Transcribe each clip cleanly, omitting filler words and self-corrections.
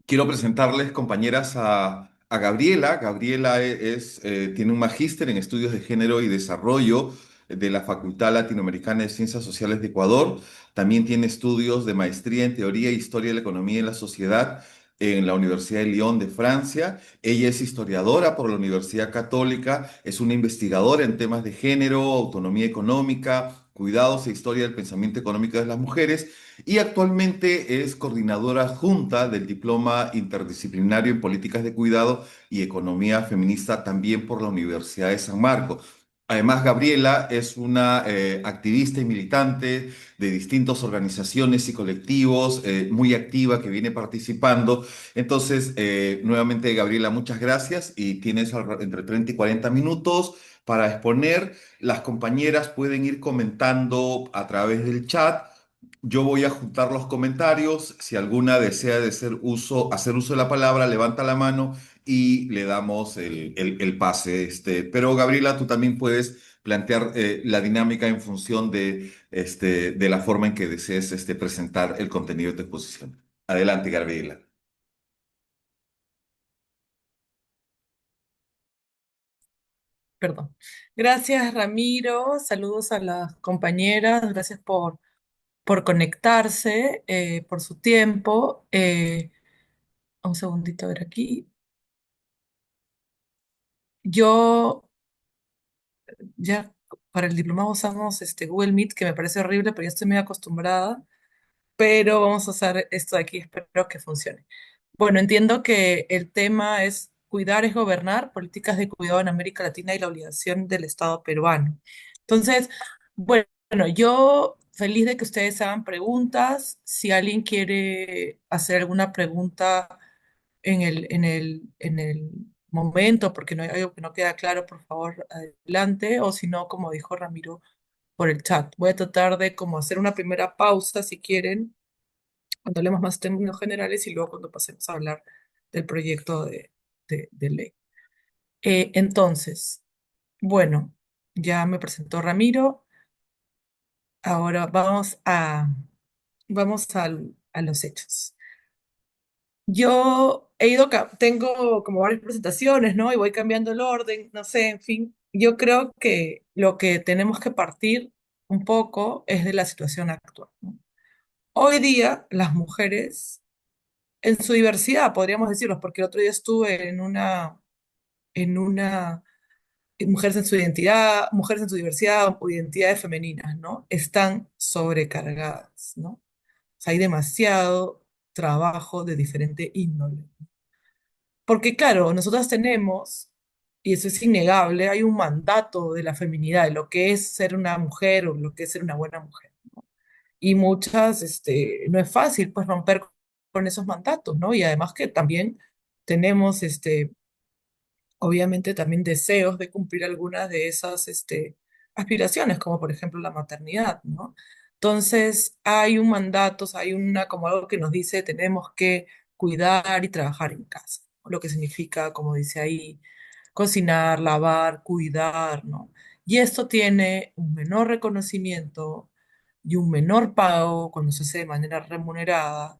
Quiero presentarles, compañeras, a Gabriela. Gabriela tiene un magíster en estudios de género y desarrollo de la Facultad Latinoamericana de Ciencias Sociales de Ecuador. También tiene estudios de maestría en teoría e historia de la economía y la sociedad en la Universidad de Lyon de Francia. Ella es historiadora por la Universidad Católica, es una investigadora en temas de género, autonomía económica, cuidados e historia del pensamiento económico de las mujeres y actualmente es coordinadora adjunta del Diploma Interdisciplinario en Políticas de Cuidado y Economía Feminista también por la Universidad de San Marcos. Además, Gabriela es una activista y militante de distintas organizaciones y colectivos, muy activa que viene participando. Entonces, nuevamente, Gabriela, muchas gracias y tienes entre 30 y 40 minutos para exponer. Las compañeras pueden ir comentando a través del chat. Yo voy a juntar los comentarios. Si alguna desea hacer uso de la palabra, levanta la mano y le damos el pase. Pero Gabriela, tú también puedes plantear la dinámica en función de la forma en que desees presentar el contenido de tu exposición. Adelante, Gabriela. Perdón. Gracias, Ramiro. Saludos a las compañeras. Gracias por conectarse, por su tiempo. Un segundito, a ver aquí. Yo ya para el diplomado usamos Google Meet, que me parece horrible, pero ya estoy muy acostumbrada. Pero vamos a usar esto de aquí, espero que funcione. Bueno, entiendo que el tema es cuidar es gobernar, políticas de cuidado en América Latina y la obligación del Estado peruano. Entonces, bueno, yo feliz de que ustedes hagan preguntas. Si alguien quiere hacer alguna pregunta en el momento, porque no hay algo que no queda claro, por favor, adelante. O si no, como dijo Ramiro, por el chat. Voy a tratar de como hacer una primera pausa, si quieren, cuando hablemos más términos generales y luego cuando pasemos a hablar del proyecto de ley. Entonces, bueno, ya me presentó Ramiro, ahora vamos a los hechos. Yo tengo como varias presentaciones, ¿no? Y voy cambiando el orden, no sé, en fin. Yo creo que lo que tenemos que partir un poco es de la situación actual, ¿no? Hoy día las mujeres en su diversidad, podríamos decirlo, porque el otro día estuve en mujeres en su identidad, mujeres en su diversidad o identidades femeninas, ¿no? Están sobrecargadas, ¿no? O sea, hay demasiado trabajo de diferente índole. Porque claro, nosotras tenemos, y eso es innegable, hay un mandato de la feminidad, de lo que es ser una mujer o lo que es ser una buena mujer. Y muchas, no es fácil pues romper con esos mandatos, ¿no? Y además que también tenemos, obviamente también deseos de cumplir algunas de esas, aspiraciones, como por ejemplo la maternidad, ¿no? Entonces, hay un mandato, o sea, hay como algo que nos dice, tenemos que cuidar y trabajar en casa, ¿no? Lo que significa, como dice ahí, cocinar, lavar, cuidar, ¿no? Y esto tiene un menor reconocimiento y un menor pago cuando se hace de manera remunerada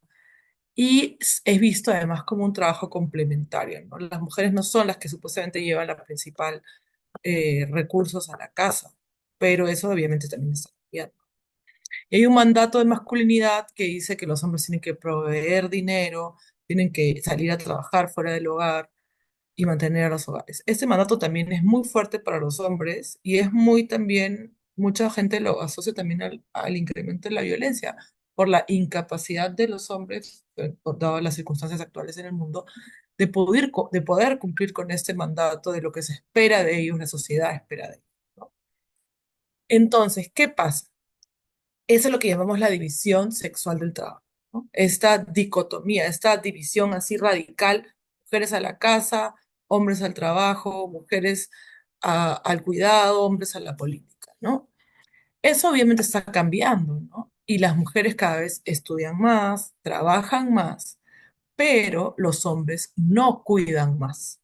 y es visto además como un trabajo complementario, ¿no? Las mujeres no son las que supuestamente llevan la principal recursos a la casa, pero eso obviamente también está cambiando. Y hay un mandato de masculinidad que dice que los hombres tienen que proveer dinero, tienen que salir a trabajar fuera del hogar y mantener a los hogares. Este mandato también es muy fuerte para los hombres y es muy también, mucha gente lo asocia también al incremento de la violencia por la incapacidad de los hombres, dadas las circunstancias actuales en el mundo, de poder cumplir con este mandato de lo que se espera de ellos, la sociedad espera de ellos, ¿no? Entonces, ¿qué pasa? Eso es lo que llamamos la división sexual del trabajo, ¿no? Esta dicotomía, esta división así radical, mujeres a la casa, hombres al trabajo, mujeres al cuidado, hombres a la política, ¿no? Eso obviamente está cambiando, ¿no? Y las mujeres cada vez estudian más, trabajan más, pero los hombres no cuidan más,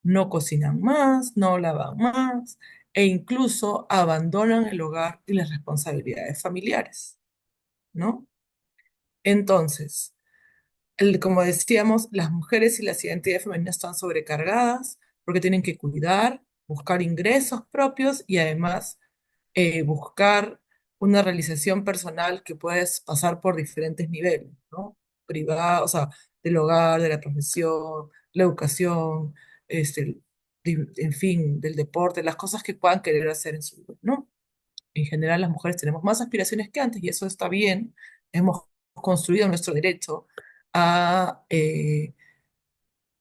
no cocinan más, no lavan más e incluso abandonan el hogar y las responsabilidades familiares, ¿no? Entonces, como decíamos, las mujeres y las identidades femeninas están sobrecargadas porque tienen que cuidar, buscar ingresos propios y además buscar una realización personal que puedes pasar por diferentes niveles, ¿no? Privado, o sea, del hogar, de la profesión, la educación, este, en fin, del deporte, las cosas que puedan querer hacer en su vida, ¿no? En general, las mujeres tenemos más aspiraciones que antes y eso está bien. Hemos construido nuestro derecho a,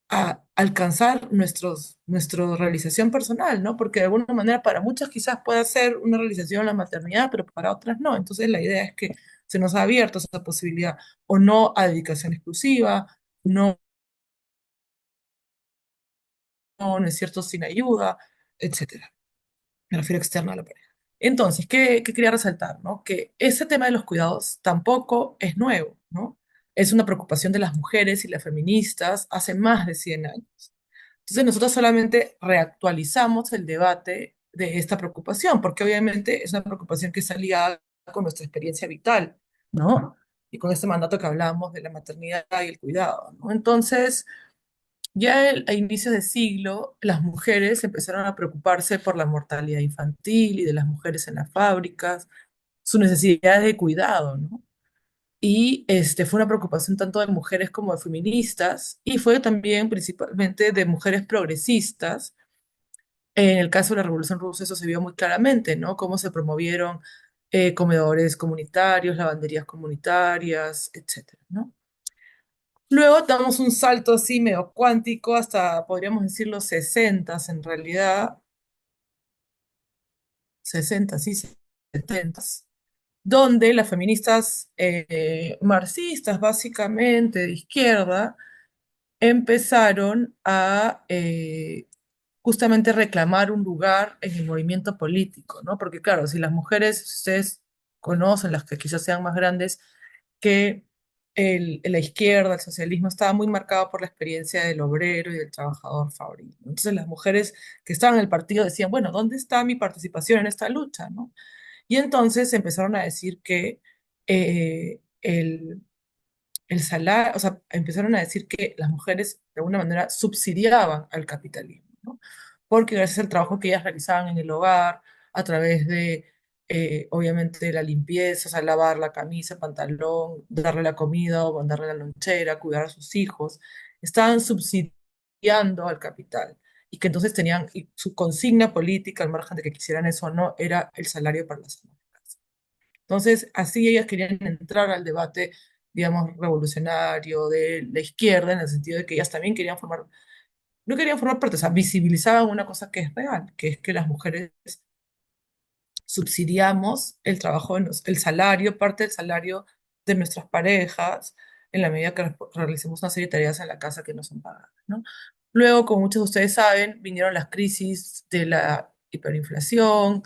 a alcanzar nuestra realización personal, ¿no? Porque de alguna manera para muchas quizás pueda ser una realización la maternidad, pero para otras no. Entonces la idea es que se nos ha abierto esa posibilidad o no a dedicación exclusiva, no, no es cierto, sin ayuda, etcétera. Me refiero externa a la pareja. Entonces, ¿qué quería resaltar, ¿no? Que ese tema de los cuidados tampoco es nuevo, ¿no? Es una preocupación de las mujeres y las feministas hace más de 100 años. Entonces, nosotros solamente reactualizamos el debate de esta preocupación, porque obviamente es una preocupación que está ligada con nuestra experiencia vital, ¿no? Y con este mandato que hablamos de la maternidad y el cuidado, ¿no? Entonces, ya a inicios de siglo, las mujeres empezaron a preocuparse por la mortalidad infantil y de las mujeres en las fábricas, su necesidad de cuidado, ¿no? Y fue una preocupación tanto de mujeres como de feministas, y fue también principalmente de mujeres progresistas. En el caso de la Revolución Rusa eso se vio muy claramente, ¿no? Cómo se promovieron comedores comunitarios, lavanderías comunitarias, etcétera, ¿no? Luego damos un salto así medio cuántico hasta, podríamos decir, los 60 en realidad, 60 sí, 70, donde las feministas marxistas, básicamente de izquierda, empezaron a justamente reclamar un lugar en el movimiento político, ¿no? Porque claro, si las mujeres, ustedes conocen, las que quizás sean más grandes, que la izquierda, el socialismo, estaba muy marcado por la experiencia del obrero y del trabajador fabril, ¿no? Entonces las mujeres que estaban en el partido decían, bueno, ¿dónde está mi participación en esta lucha, ¿no? Y entonces empezaron a decir que el salario, o sea, empezaron a decir que las mujeres de alguna manera subsidiaban al capitalismo, ¿no? Porque gracias al trabajo que ellas realizaban en el hogar, a través de, obviamente, la limpieza, o sea, lavar la camisa, pantalón, darle la comida o mandarle la lonchera, cuidar a sus hijos, estaban subsidiando al capital. Y que entonces tenían, y su consigna política, al margen de que quisieran eso o no, era el salario para las mujeres. Entonces, así ellas querían entrar al debate, digamos, revolucionario de la izquierda, en el sentido de que ellas también querían formar, no querían formar parte, o sea, visibilizaban una cosa que es real, que es que las mujeres subsidiamos el trabajo, el salario, parte del salario de nuestras parejas, en la medida que realicemos una serie de tareas en la casa que no son pagadas, ¿no? Luego, como muchos de ustedes saben, vinieron las crisis de la hiperinflación,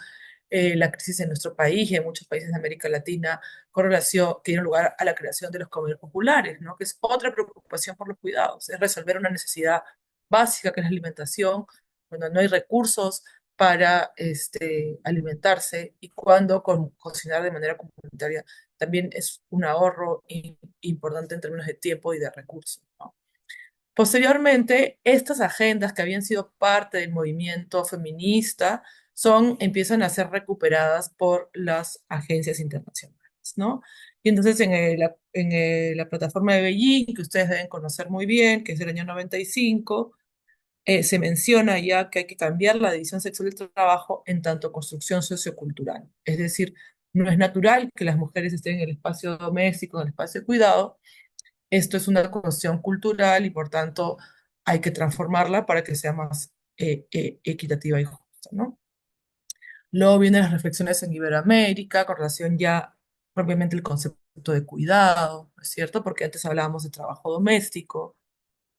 la crisis en nuestro país y en muchos países de América Latina, con relación, que dieron lugar a la creación de los comedores populares, ¿no? Que es otra preocupación por los cuidados, es resolver una necesidad básica que es la alimentación, cuando no hay recursos para alimentarse y cuando cocinar de manera comunitaria también es un ahorro importante en términos de tiempo y de recursos, ¿no? Posteriormente, estas agendas que habían sido parte del movimiento feminista empiezan a ser recuperadas por las agencias internacionales, ¿no? Y entonces la plataforma de Beijing, que ustedes deben conocer muy bien, que es del año 95, se menciona ya que hay que cambiar la división sexual del trabajo en tanto construcción sociocultural. Es decir, no es natural que las mujeres estén en el espacio doméstico, en el espacio de cuidado. Esto es una cuestión cultural y por tanto hay que transformarla para que sea más equitativa y justa, ¿no? Luego vienen las reflexiones en Iberoamérica con relación ya propiamente el concepto de cuidado, ¿no es cierto? Porque antes hablábamos de trabajo doméstico,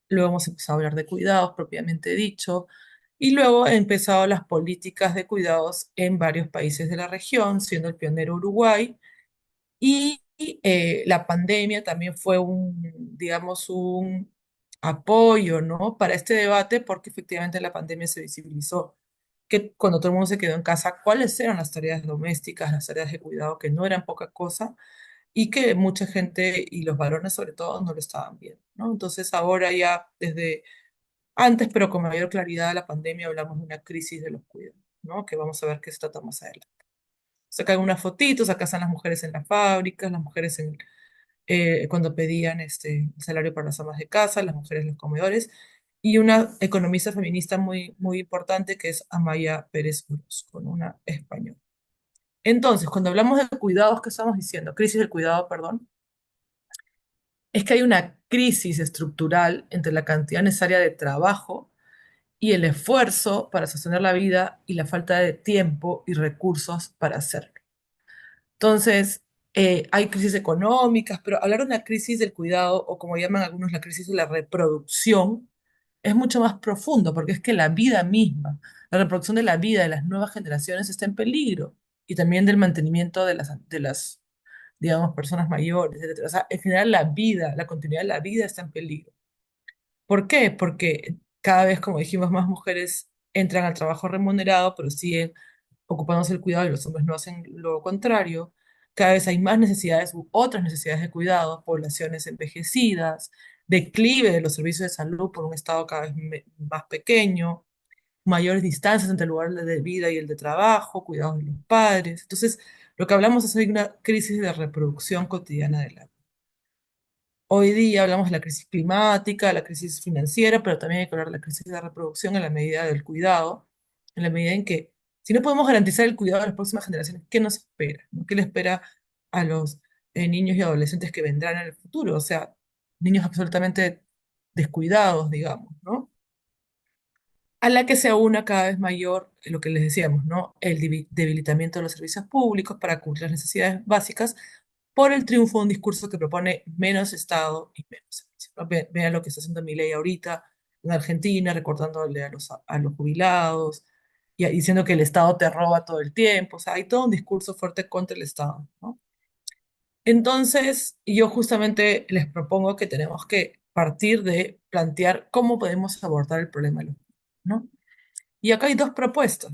luego hemos empezado a hablar de cuidados propiamente dicho, y luego han empezado las políticas de cuidados en varios países de la región, siendo el pionero Uruguay, y la pandemia también fue digamos, un apoyo, ¿no? Para este debate, porque efectivamente la pandemia se visibilizó que cuando todo el mundo se quedó en casa, cuáles eran las tareas domésticas, las tareas de cuidado, que no eran poca cosa, y que mucha gente y los varones sobre todo no lo estaban viendo, ¿no? Entonces ahora ya desde antes, pero con mayor claridad de la pandemia, hablamos de una crisis de los cuidados, ¿no? Que vamos a ver qué se trata más adelante. Sacan unas fotitos, acá están las mujeres en las fábricas, las mujeres cuando pedían el salario para las amas de casa, las mujeres en los comedores, y una economista feminista muy, muy importante que es Amaya Pérez Muros, con una española. Entonces, cuando hablamos de cuidados, ¿qué estamos diciendo? Crisis del cuidado, perdón. Es que hay una crisis estructural entre la cantidad necesaria de trabajo y el esfuerzo para sostener la vida y la falta de tiempo y recursos para hacerlo. Entonces, hay crisis económicas, pero hablar de una crisis del cuidado, o como llaman algunos, la crisis de la reproducción, es mucho más profundo, porque es que la vida misma, la reproducción de la vida de las nuevas generaciones está en peligro, y también del mantenimiento de las digamos, personas mayores, etcétera. O sea, en general la vida, la continuidad de la vida está en peligro. ¿Por qué? Porque cada vez, como dijimos, más mujeres entran al trabajo remunerado, pero siguen ocupándose del cuidado y los hombres no hacen lo contrario. Cada vez hay más necesidades u otras necesidades de cuidado, poblaciones envejecidas, declive de los servicios de salud por un estado cada vez más pequeño, mayores distancias entre el lugar de vida y el de trabajo, cuidados de los padres. Entonces, lo que hablamos es de una crisis de reproducción cotidiana de la. Hoy día hablamos de la crisis climática, la crisis financiera, pero también hay que hablar de la crisis de reproducción en la medida del cuidado, en la medida en que si no podemos garantizar el cuidado de las próximas generaciones, ¿qué nos espera? ¿No? ¿Qué le espera a los niños y adolescentes que vendrán en el futuro? O sea, niños absolutamente descuidados, digamos, ¿no? A la que se aúna cada vez mayor lo que les decíamos, ¿no? El debilitamiento de los servicios públicos para cubrir las necesidades básicas por el triunfo de un discurso que propone menos Estado y menos servicio, ¿no? Vean lo que está haciendo Milei ahorita en Argentina, recortándole a los jubilados y diciendo que el Estado te roba todo el tiempo. O sea, hay todo un discurso fuerte contra el Estado, ¿no? Entonces, yo justamente les propongo que tenemos que partir de plantear cómo podemos abordar el problema de los, ¿no? Y acá hay dos propuestas,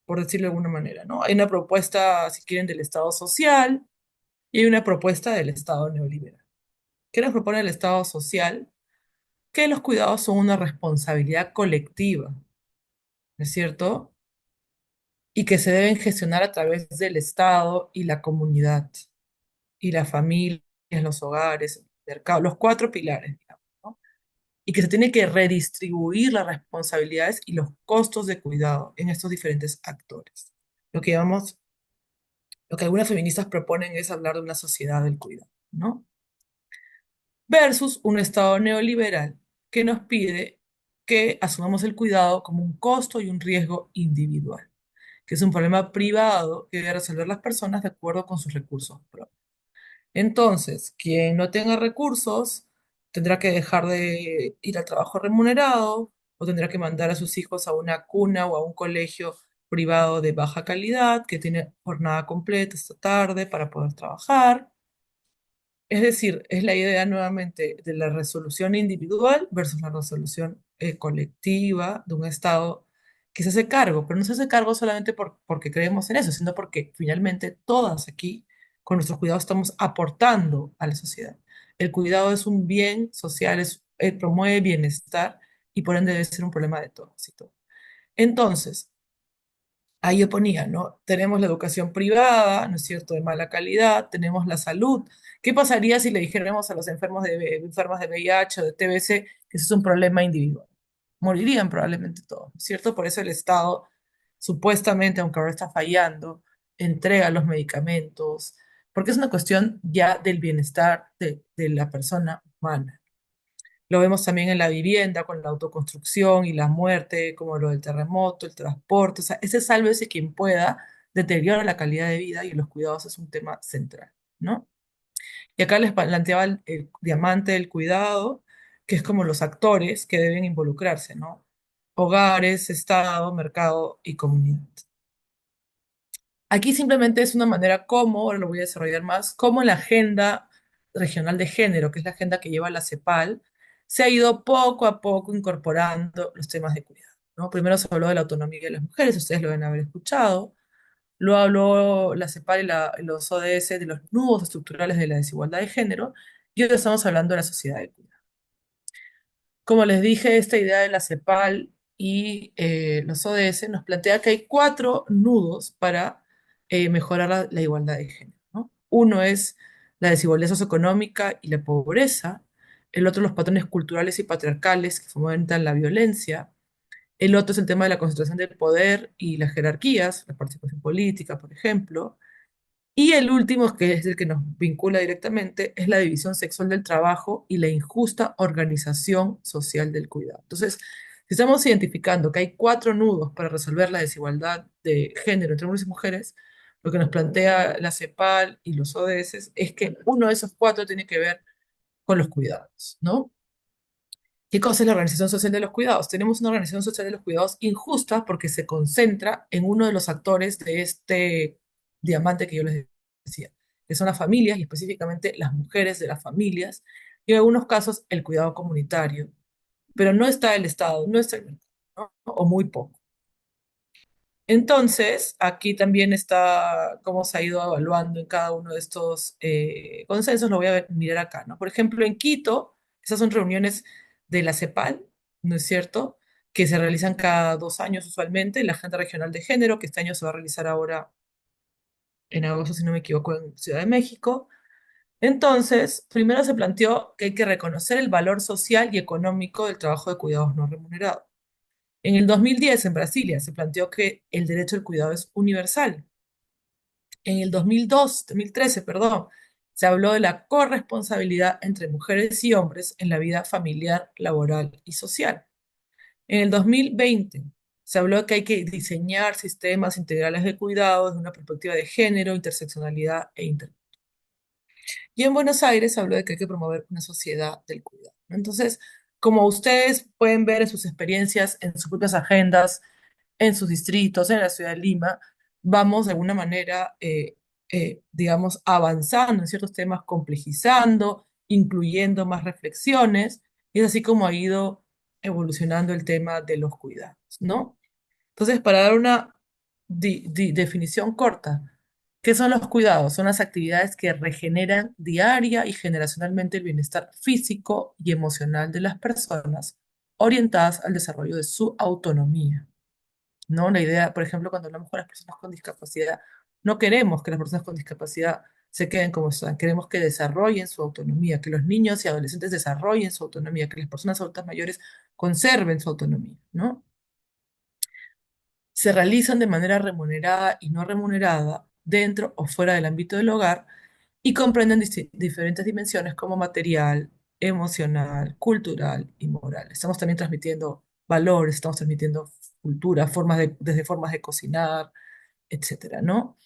por decirlo de alguna manera, ¿no? Hay una propuesta, si quieren, del Estado social y hay una propuesta del Estado neoliberal. ¿Qué nos propone el Estado social? Que los cuidados son una responsabilidad colectiva, ¿no es cierto? Y que se deben gestionar a través del Estado y la comunidad, y las familias, los hogares, el mercado, los cuatro pilares, digamos, ¿no? Y que se tiene que redistribuir las responsabilidades y los costos de cuidado en estos diferentes actores. Lo que llamamos, lo que algunas feministas proponen es hablar de una sociedad del cuidado, ¿no? Versus un Estado neoliberal que nos pide que asumamos el cuidado como un costo y un riesgo individual, que es un problema privado que debe resolver las personas de acuerdo con sus recursos propios. Entonces, quien no tenga recursos tendrá que dejar de ir al trabajo remunerado o tendrá que mandar a sus hijos a una cuna o a un colegio privado de baja calidad que tiene jornada completa esta tarde para poder trabajar. Es decir, es la idea nuevamente de la resolución individual versus la resolución colectiva de un Estado que se hace cargo, pero no se hace cargo solamente porque creemos en eso, sino porque finalmente todas aquí, con nuestros cuidados, estamos aportando a la sociedad. El cuidado es un bien social, promueve bienestar y por ende debe ser un problema de todos y todos. Entonces, ahí yo ponía, ¿no? Tenemos la educación privada, ¿no es cierto?, de mala calidad, tenemos la salud. ¿Qué pasaría si le dijéramos a los enfermos de VIH o de TBC que eso es un problema individual? Morirían probablemente todos, ¿no es cierto? Por eso el Estado, supuestamente, aunque ahora está fallando, entrega los medicamentos, porque es una cuestión ya del bienestar de la persona humana. Lo vemos también en la vivienda, con la autoconstrucción y la muerte, como lo del terremoto, el transporte. O sea, ese sálvese quien pueda deteriora la calidad de vida y los cuidados es un tema central, ¿no? Y acá les planteaba el diamante del cuidado, que es como los actores que deben involucrarse, ¿no? Hogares, Estado, mercado y comunidad. Aquí simplemente es una manera como, ahora lo voy a desarrollar más, como la agenda regional de género, que es la agenda que lleva la CEPAL, se ha ido poco a poco incorporando los temas de cuidado, ¿no? Primero se habló de la autonomía de las mujeres, ustedes lo deben haber escuchado, Lo habló la CEPAL y los ODS de los nudos estructurales de la desigualdad de género, y hoy estamos hablando de la sociedad de cuidado. Como les dije, esta idea de la CEPAL y los ODS nos plantea que hay cuatro nudos para mejorar la igualdad de género, ¿no? Uno es la desigualdad socioeconómica y la pobreza, el otro los patrones culturales y patriarcales que fomentan la violencia, el otro es el tema de la concentración del poder y las jerarquías, la participación política, por ejemplo, y el último, que es el que nos vincula directamente, es la división sexual del trabajo y la injusta organización social del cuidado. Entonces, si estamos identificando que hay cuatro nudos para resolver la desigualdad de género entre hombres y mujeres, lo que nos plantea la CEPAL y los ODS es que uno de esos cuatro tiene que ver con los cuidados, ¿no? ¿Qué cosa es la organización social de los cuidados? Tenemos una organización social de los cuidados injusta porque se concentra en uno de los actores de este diamante que yo les decía, que son las familias y específicamente las mujeres de las familias y en algunos casos el cuidado comunitario, pero no está el Estado, no está el mercado, ¿no? O muy poco. Entonces, aquí también está cómo se ha ido evaluando en cada uno de estos consensos, lo voy a mirar acá, ¿no? Por ejemplo, en Quito, esas son reuniones de la CEPAL, ¿no es cierto? Que se realizan cada 2 años usualmente, la Agenda Regional de Género, que este año se va a realizar ahora en agosto, si no me equivoco, en Ciudad de México. Entonces, primero se planteó que hay que reconocer el valor social y económico del trabajo de cuidados no remunerado. En el 2010, en Brasilia, se planteó que el derecho al cuidado es universal. En el 2013, perdón, se habló de la corresponsabilidad entre mujeres y hombres en la vida familiar, laboral y social. En el 2020, se habló de que hay que diseñar sistemas integrales de cuidado desde una perspectiva de género, interseccionalidad e inter. Y en Buenos Aires se habló de que hay que promover una sociedad del cuidado, ¿no? Entonces, como ustedes pueden ver en sus experiencias, en sus propias agendas, en sus distritos, en la ciudad de Lima, vamos de alguna manera, digamos, avanzando en ciertos temas, complejizando, incluyendo más reflexiones, y es así como ha ido evolucionando el tema de los cuidados, ¿no? Entonces, para dar una definición corta, ¿qué son los cuidados? Son las actividades que regeneran diaria y generacionalmente el bienestar físico y emocional de las personas, orientadas al desarrollo de su autonomía, ¿no? La idea, por ejemplo, cuando hablamos con las personas con discapacidad, no queremos que las personas con discapacidad se queden como están, queremos que desarrollen su autonomía, que los niños y adolescentes desarrollen su autonomía, que las personas adultas mayores conserven su autonomía, ¿no? Se realizan de manera remunerada y no remunerada dentro o fuera del ámbito del hogar y comprenden diferentes dimensiones como material, emocional, cultural y moral. Estamos también transmitiendo valores, estamos transmitiendo cultura, desde formas de cocinar, etcétera, ¿no?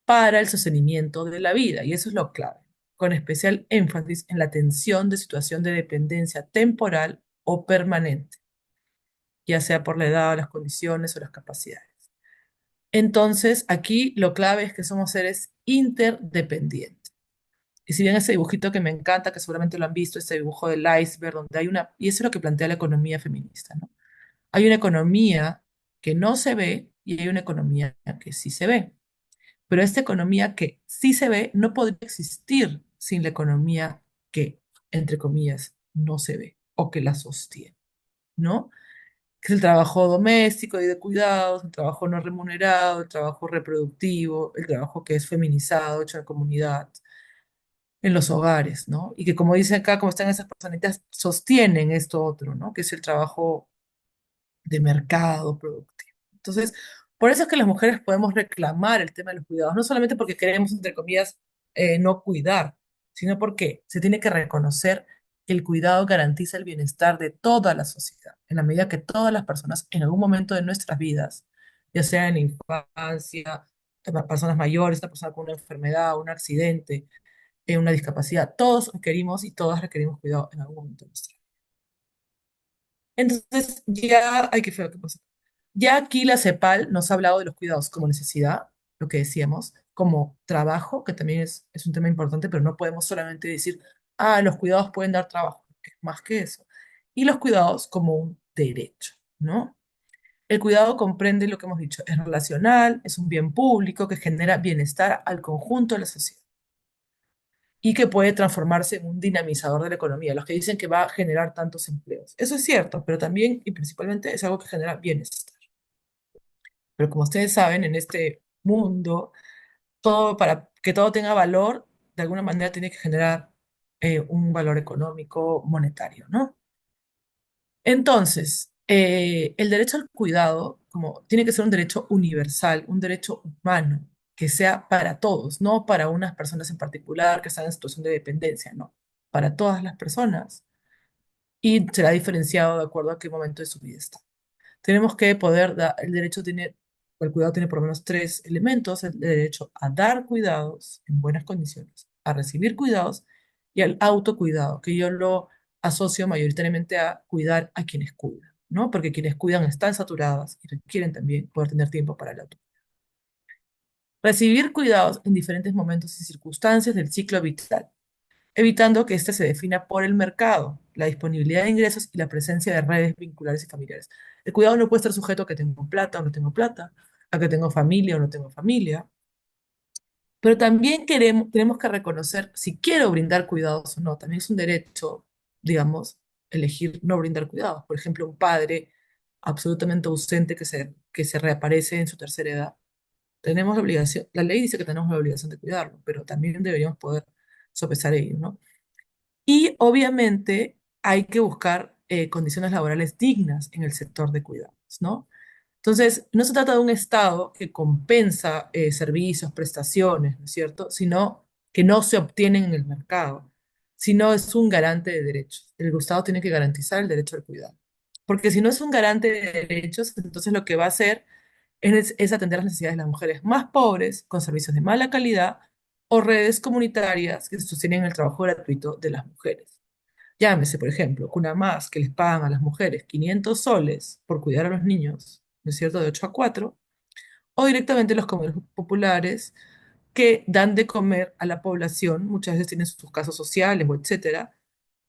Para el sostenimiento de la vida, y eso es lo clave, con especial énfasis en la atención de situación de dependencia temporal o permanente, ya sea por la edad, las condiciones o las capacidades. Entonces, aquí lo clave es que somos seres interdependientes. Y si bien ese dibujito que me encanta, que seguramente lo han visto, ese dibujo del iceberg, donde hay una, y eso es lo que plantea la economía feminista, ¿no? Hay una economía que no se ve y hay una economía que sí se ve. Pero esta economía que sí se ve no podría existir sin la economía que, entre comillas, no se ve o que la sostiene, ¿no? Que es el trabajo doméstico y de cuidados, el trabajo no remunerado, el trabajo reproductivo, el trabajo que es feminizado, hecho en comunidad, en los hogares, ¿no? Y que como dice acá, como están esas personitas, sostienen esto otro, ¿no? Que es el trabajo de mercado productivo. Entonces, por eso es que las mujeres podemos reclamar el tema de los cuidados, no solamente porque queremos, entre comillas, no cuidar, sino porque se tiene que reconocer que el cuidado garantiza el bienestar de toda la sociedad, en la medida que todas las personas en algún momento de nuestras vidas, ya sea en la infancia, personas mayores, una persona con una enfermedad, un accidente, una discapacidad, todos requerimos y todas requerimos cuidado en algún momento de nuestra vida. Entonces, ya hay que ver qué pasa. Ya aquí la CEPAL nos ha hablado de los cuidados como necesidad, lo que decíamos, como trabajo, que también es un tema importante, pero no podemos solamente decir, ah, los cuidados pueden dar trabajo, es más que eso. Y los cuidados como un derecho, ¿no? el cuidado comprende lo que hemos dicho, es relacional, es un bien público que genera bienestar al conjunto de la sociedad y que puede transformarse en un dinamizador de la economía. Los que dicen que va a generar tantos empleos. Eso es cierto, pero también y principalmente es algo que genera bienestar. Pero como ustedes saben, en este mundo, todo para que todo tenga valor, de alguna manera tiene que generar un valor económico monetario, ¿no? Entonces, el derecho al cuidado, como tiene que ser un derecho universal, un derecho humano, que sea para todos, no para unas personas en particular que están en situación de dependencia, no, para todas las personas y será diferenciado de acuerdo a qué momento de su vida está. Tenemos que poder, el derecho tiene, el cuidado tiene por lo menos tres elementos, el derecho a dar cuidados en buenas condiciones, a recibir cuidados y al autocuidado, que yo lo asocio mayoritariamente a cuidar a quienes cuidan, ¿no? Porque quienes cuidan están saturadas y requieren también poder tener tiempo para el auto. Recibir cuidados en diferentes momentos y circunstancias del ciclo vital, evitando que éste se defina por el mercado, la disponibilidad de ingresos y la presencia de redes vinculares y familiares. El cuidado no puede estar sujeto a que tengo plata o no tengo plata, a que tengo familia o no tengo familia, pero también tenemos que reconocer si quiero brindar cuidados o no. También es un derecho, digamos, elegir no brindar cuidados. Por ejemplo, un padre absolutamente ausente que se reaparece en su tercera edad. Tenemos la obligación, la ley dice que tenemos la obligación de cuidarlo, pero también deberíamos poder sopesar ello, ¿no? Y obviamente hay que buscar condiciones laborales dignas en el sector de cuidados, ¿no? Entonces, no se trata de un Estado que compensa servicios, prestaciones, ¿no es cierto? Sino que no se obtienen en el mercado, sino es un garante de derechos. El Estado tiene que garantizar el derecho al cuidado. Porque si no es un garante de derechos, entonces lo que va a hacer es atender las necesidades de las mujeres más pobres, con servicios de mala calidad, o redes comunitarias que sostienen el trabajo gratuito de las mujeres. Llámese, por ejemplo, Más, que les pagan a las mujeres 500 soles por cuidar a los niños, ¿no es cierto?, de 8 a 4, o directamente los comedores populares que dan de comer a la población, muchas veces tienen sus casos sociales o etcétera.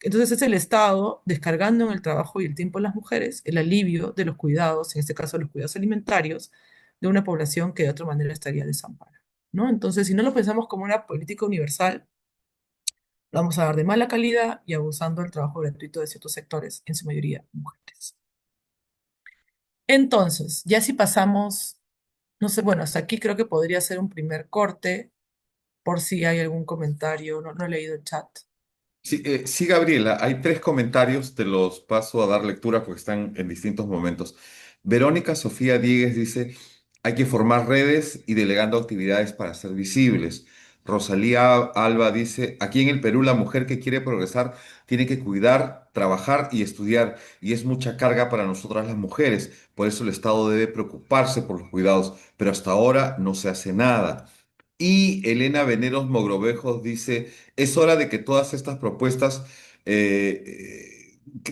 Entonces es el Estado descargando en el trabajo y el tiempo de las mujeres el alivio de los cuidados, en este caso los cuidados alimentarios, de una población que de otra manera estaría desamparada, ¿no? Entonces, si no lo pensamos como una política universal, lo vamos a dar de mala calidad y abusando del trabajo gratuito de ciertos sectores, en su mayoría mujeres. Entonces, ya si pasamos, no sé, bueno, hasta aquí creo que podría ser un primer corte por si hay algún comentario, no, no he leído el chat. Sí, sí, Gabriela, hay tres comentarios, te los paso a dar lectura porque están en distintos momentos. Verónica Sofía Díez dice, hay que formar redes y delegando actividades para ser visibles. Rosalía Alba dice, aquí en el Perú la mujer que quiere progresar tiene que cuidar, trabajar y estudiar y es mucha carga para nosotras las mujeres, por eso el Estado debe preocuparse por los cuidados, pero hasta ahora no se hace nada. Y Elena Veneros Mogrovejos dice, es hora de que todas estas propuestas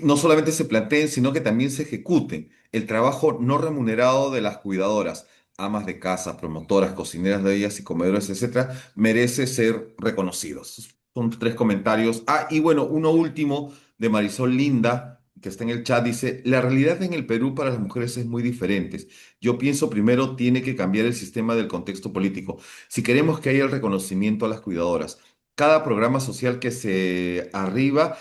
no solamente se planteen, sino que también se ejecuten. El trabajo no remunerado de las cuidadoras, amas de casa, promotoras, cocineras de ellas y comedores, etcétera, merece ser reconocido. Son tres comentarios. Ah, y bueno, uno último de Marisol Linda, que está en el chat, dice, la realidad en el Perú para las mujeres es muy diferente. Yo pienso primero tiene que cambiar el sistema del contexto político. Si queremos que haya el reconocimiento a las cuidadoras, cada programa social que se arriba,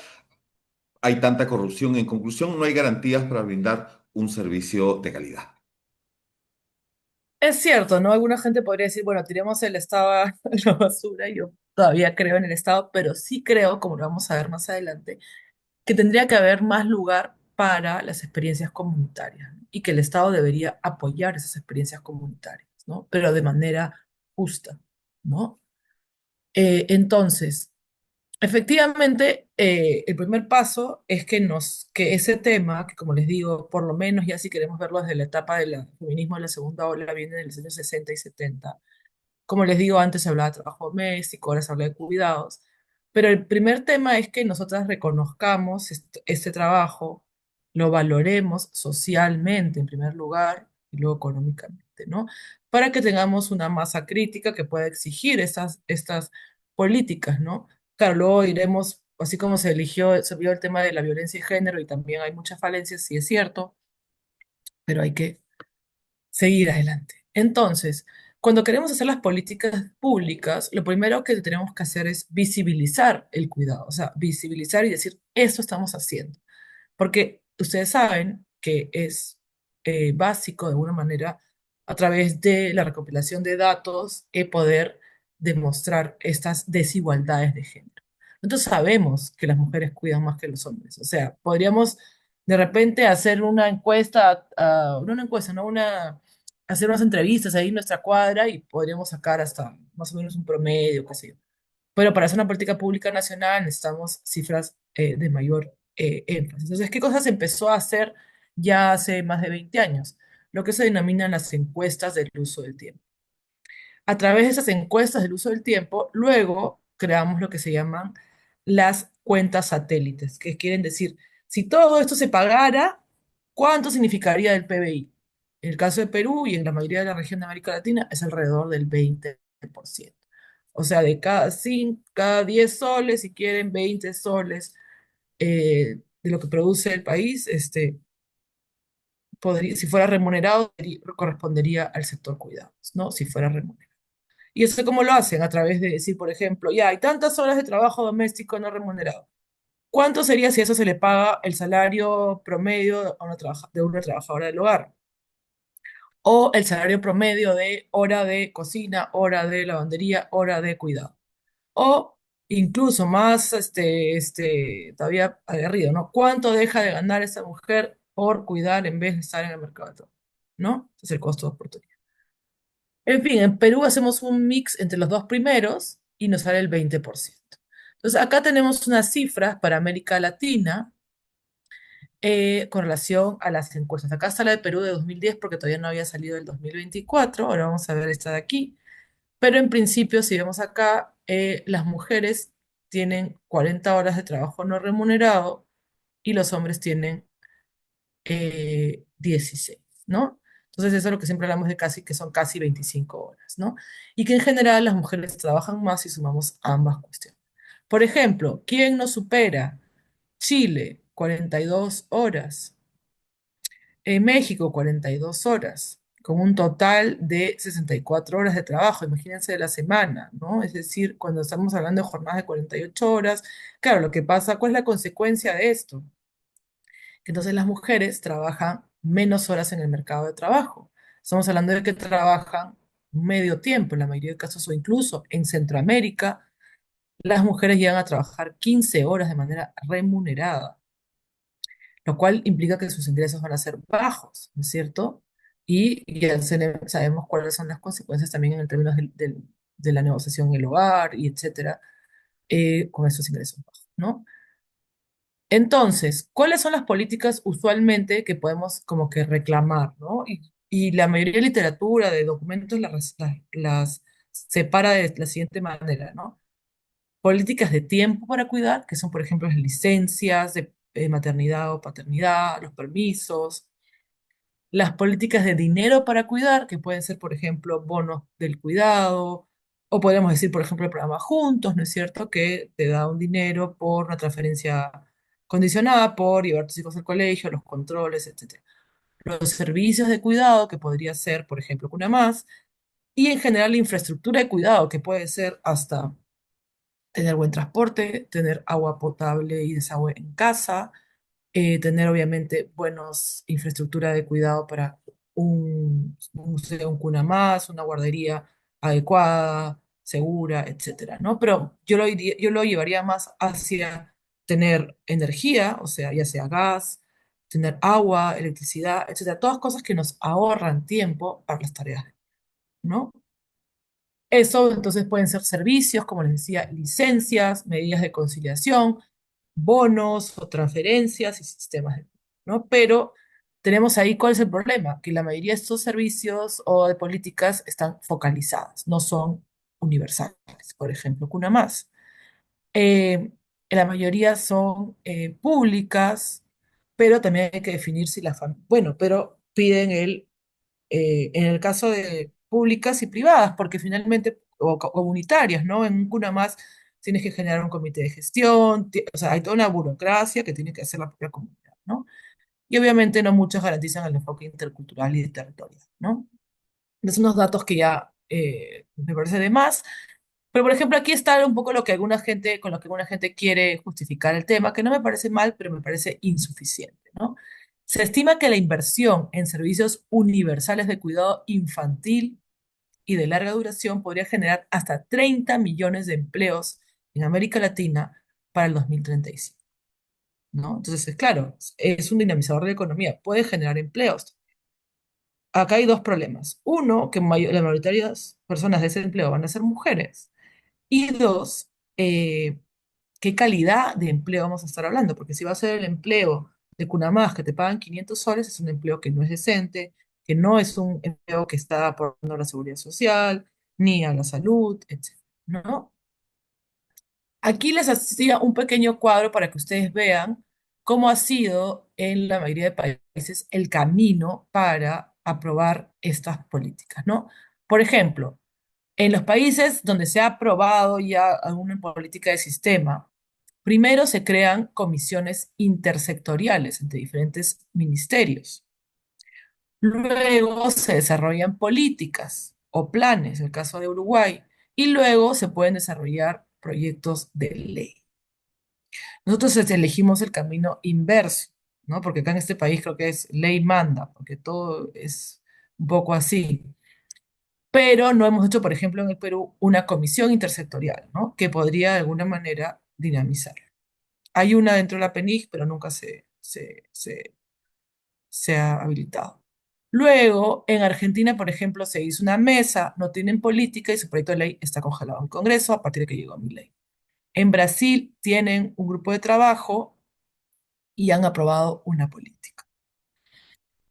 hay tanta corrupción. En conclusión, no hay garantías para brindar un servicio de calidad. Es cierto, ¿no? Alguna gente podría decir, bueno, tiremos el Estado a la basura. Yo todavía creo en el Estado, pero sí creo, como lo vamos a ver más adelante, que tendría que haber más lugar para las experiencias comunitarias, ¿no? Y que el Estado debería apoyar esas experiencias comunitarias, ¿no? Pero de manera justa, ¿no? Entonces, efectivamente, el primer paso es que ese tema, que como les digo, por lo menos ya si queremos verlo desde la etapa del feminismo de la segunda ola, viene en los años 60 y 70. Como les digo, antes se hablaba de trabajo doméstico, ahora se habla de cuidados, pero el primer tema es que nosotras reconozcamos este trabajo, lo valoremos socialmente en primer lugar y luego económicamente, ¿no? Para que tengamos una masa crítica que pueda exigir estas políticas, ¿no? Claro, luego iremos, así como se vio el tema de la violencia de género y también hay muchas falencias, sí es cierto, pero hay que seguir adelante. Entonces, cuando queremos hacer las políticas públicas, lo primero que tenemos que hacer es visibilizar el cuidado, o sea, visibilizar y decir, esto estamos haciendo. Porque ustedes saben que es básico, de alguna manera, a través de la recopilación de datos, poder demostrar estas desigualdades de género. Entonces sabemos que las mujeres cuidan más que los hombres. O sea, podríamos de repente hacer una encuesta, no una encuesta, no una, hacer unas entrevistas ahí en nuestra cuadra y podríamos sacar hasta más o menos un promedio, qué sé yo. Pero para hacer una política pública nacional necesitamos cifras de mayor énfasis. Entonces, ¿qué cosas empezó a hacer ya hace más de 20 años? Lo que se denominan las encuestas del uso del tiempo. A través de esas encuestas del uso del tiempo, luego creamos lo que se llaman las cuentas satélites, que quieren decir, si todo esto se pagara, ¿cuánto significaría el PBI? En el caso de Perú y en la mayoría de la región de América Latina es alrededor del 20%. O sea, de cada 10 soles, si quieren 20 soles de lo que produce el país, si fuera remunerado, correspondería al sector cuidados, ¿no? Si fuera remunerado. ¿Y eso cómo lo hacen? A través de decir, por ejemplo, ya hay tantas horas de trabajo doméstico no remunerado. ¿Cuánto sería si eso se le paga el salario promedio de una trabajadora del hogar? O el salario promedio de hora de cocina, hora de lavandería, hora de cuidado. O incluso más, todavía aguerrido, ¿no? ¿Cuánto deja de ganar esa mujer por cuidar en vez de estar en el mercado de trabajo? ¿No? Ese es el costo de oportunidad. En fin, en Perú hacemos un mix entre los dos primeros y nos sale el 20%. Entonces, acá tenemos unas cifras para América Latina con relación a las encuestas. Acá está la de Perú de 2010 porque todavía no había salido el 2024. Ahora vamos a ver esta de aquí. Pero en principio, si vemos acá, las mujeres tienen 40 horas de trabajo no remunerado y los hombres tienen 16, ¿no? Entonces eso es lo que siempre hablamos de casi, que son casi 25 horas, ¿no? Y que en general las mujeres trabajan más si sumamos ambas cuestiones. Por ejemplo, ¿quién nos supera? Chile, 42 horas. México, 42 horas, con un total de 64 horas de trabajo, imagínense de la semana, ¿no? Es decir, cuando estamos hablando de jornadas de 48 horas, claro, lo que pasa, ¿cuál es la consecuencia de esto? Que entonces las mujeres trabajan menos horas en el mercado de trabajo. Estamos hablando de que trabajan medio tiempo en la mayoría de casos o incluso en Centroamérica, las mujeres llegan a trabajar 15 horas de manera remunerada, lo cual implica que sus ingresos van a ser bajos, ¿no es cierto? Y ya sabemos cuáles son las consecuencias también en términos de la negociación en el hogar y etcétera, con esos ingresos bajos, ¿no? Entonces, ¿cuáles son las políticas usualmente que podemos como que reclamar, ¿no? Y la mayoría de literatura, de documentos, las separa de la siguiente manera, ¿no? Políticas de tiempo para cuidar, que son, por ejemplo, las licencias de maternidad o paternidad, los permisos, las políticas de dinero para cuidar, que pueden ser, por ejemplo, bonos del cuidado, o podríamos decir, por ejemplo, el programa Juntos, ¿no es cierto?, que te da un dinero por una transferencia condicionada por llevar a tus hijos al colegio, los controles, etcétera. Los servicios de cuidado, que podría ser, por ejemplo, Cuna Más, y en general la infraestructura de cuidado, que puede ser hasta tener buen transporte, tener agua potable y desagüe en casa, tener obviamente buenos infraestructura de cuidado para un cuna más, una guardería adecuada, segura, etcétera, ¿no? Pero yo lo llevaría más hacia tener energía, o sea, ya sea gas, tener agua, electricidad, etcétera, todas cosas que nos ahorran tiempo para las tareas, ¿no? Eso entonces pueden ser servicios, como les decía, licencias, medidas de conciliación, bonos o transferencias y sistemas ¿no? Pero tenemos ahí cuál es el problema, que la mayoría de estos servicios o de políticas están focalizadas, no son universales. Por ejemplo, Cuna Más. La mayoría son públicas, pero también hay que definir si la familia, bueno, pero piden en el caso de públicas y privadas, porque finalmente, o comunitarias, ¿no? En un Cuna Más tienes que generar un comité de gestión, o sea, hay toda una burocracia que tiene que hacer la propia comunidad, ¿no? y obviamente no muchos garantizan el enfoque intercultural y territorial, ¿no? Es unos datos que ya me parece de más. Pero, por ejemplo, aquí está un poco lo que alguna gente, con lo que alguna gente quiere justificar el tema, que no me parece mal, pero me parece insuficiente, ¿no? Se estima que la inversión en servicios universales de cuidado infantil y de larga duración podría generar hasta 30 millones de empleos en América Latina para el 2035, ¿no? Entonces, es claro, es un dinamizador de la economía, puede generar empleos. Acá hay dos problemas. Uno, que la mayoría de las personas de ese empleo van a ser mujeres. Y dos, ¿qué calidad de empleo vamos a estar hablando? Porque si va a ser el empleo de Cunamás que te pagan 500 soles, es un empleo que no es decente, que no es un empleo que está aportando a la seguridad social, ni a la salud, etc. ¿No? Aquí les hacía un pequeño cuadro para que ustedes vean cómo ha sido en la mayoría de países el camino para aprobar estas políticas, ¿no? Por ejemplo, en los países donde se ha aprobado ya alguna política de sistema, primero se crean comisiones intersectoriales entre diferentes ministerios. Luego se desarrollan políticas o planes, en el caso de Uruguay, y luego se pueden desarrollar proyectos de ley. Nosotros elegimos el camino inverso, ¿no? Porque acá en este país creo que es ley manda, porque todo es un poco así. Pero no hemos hecho, por ejemplo, en el Perú una comisión intersectorial, ¿no? Que podría de alguna manera dinamizar. Hay una dentro de la PENIC, pero nunca se ha habilitado. Luego, en Argentina, por ejemplo, se hizo una mesa, no tienen política y su proyecto de ley está congelado en el Congreso a partir de que llegó mi ley. En Brasil tienen un grupo de trabajo y han aprobado una política.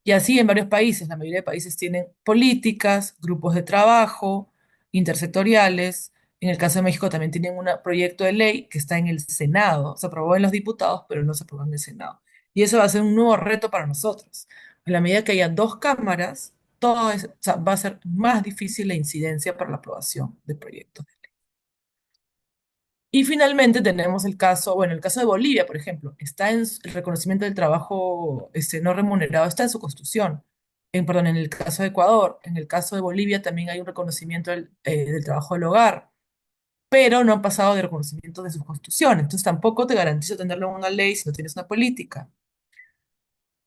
Y así en varios países, la mayoría de países tienen políticas, grupos de trabajo, intersectoriales. En el caso de México también tienen un proyecto de ley que está en el Senado. Se aprobó en los diputados, pero no se aprobó en el Senado. Y eso va a ser un nuevo reto para nosotros. En la medida que haya dos cámaras, o sea, va a ser más difícil la incidencia para la aprobación de proyectos. Y finalmente tenemos el caso, bueno, el caso de Bolivia, por ejemplo, está en el reconocimiento del trabajo no remunerado, está en su constitución. Perdón, en el caso de Ecuador, en el caso de Bolivia también hay un reconocimiento del trabajo del hogar, pero no han pasado de reconocimiento de sus constituciones. Entonces tampoco te garantizo tenerlo en una ley si no tienes una política.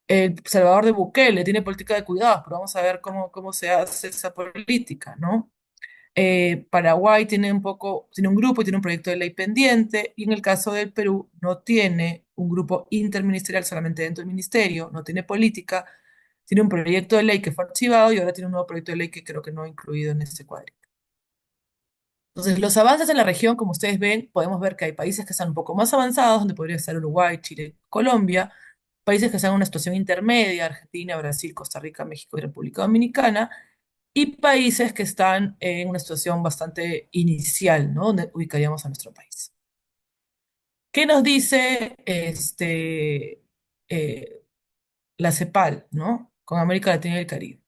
El Salvador de Bukele tiene política de cuidados, pero vamos a ver cómo se hace esa política, ¿no? Paraguay tiene un grupo y tiene un proyecto de ley pendiente, y en el caso del Perú no tiene un grupo interministerial solamente dentro del ministerio, no tiene política, tiene un proyecto de ley que fue archivado y ahora tiene un nuevo proyecto de ley que creo que no ha incluido en este cuadrito. Entonces, los avances en la región, como ustedes ven, podemos ver que hay países que están un poco más avanzados, donde podría estar Uruguay, Chile, Colombia, países que están en una situación intermedia, Argentina, Brasil, Costa Rica, México y República Dominicana, y países que están en una situación bastante inicial, ¿no? Donde ubicaríamos a nuestro país. ¿Qué nos dice eh, la CEPAL, ¿no? Con América Latina y el Caribe?